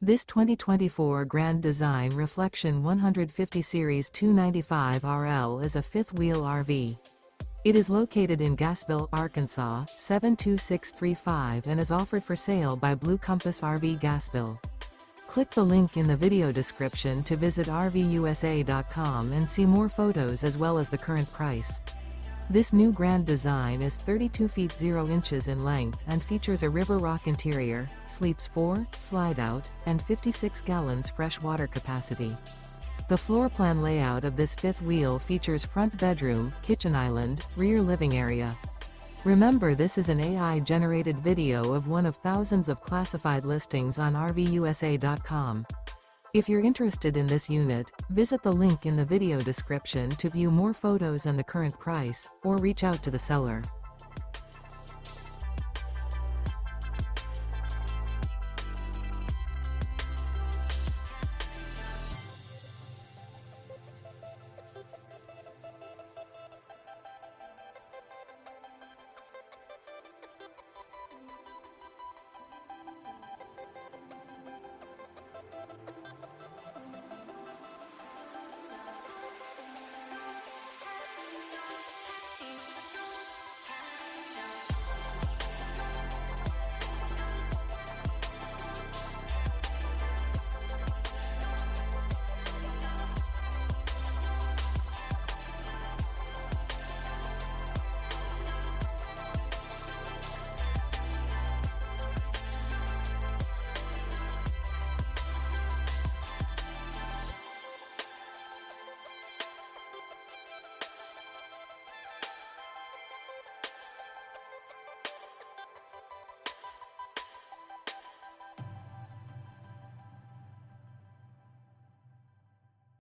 This 2024 Grand Design Reflection 150 Series 295 RL is a fifth-wheel RV. It is located in Gassville, Arkansas, 72635 and is offered for sale by Blue Compass RV Gassville. Click the link in the video description to visit RVUSA.com and see more photos as well as the current price. This new Grand Design is 32 feet 0 inches in length and features a river rock interior, sleeps 4, slide-out, and 56 gallons fresh water capacity. The floor plan layout of this fifth wheel features front bedroom, kitchen island, rear living area. Remember, this is an AI-generated video of one of thousands of classified listings on RVUSA.com. If you're interested in this unit, visit the link in the video description to view more photos and the current price, or reach out to the seller.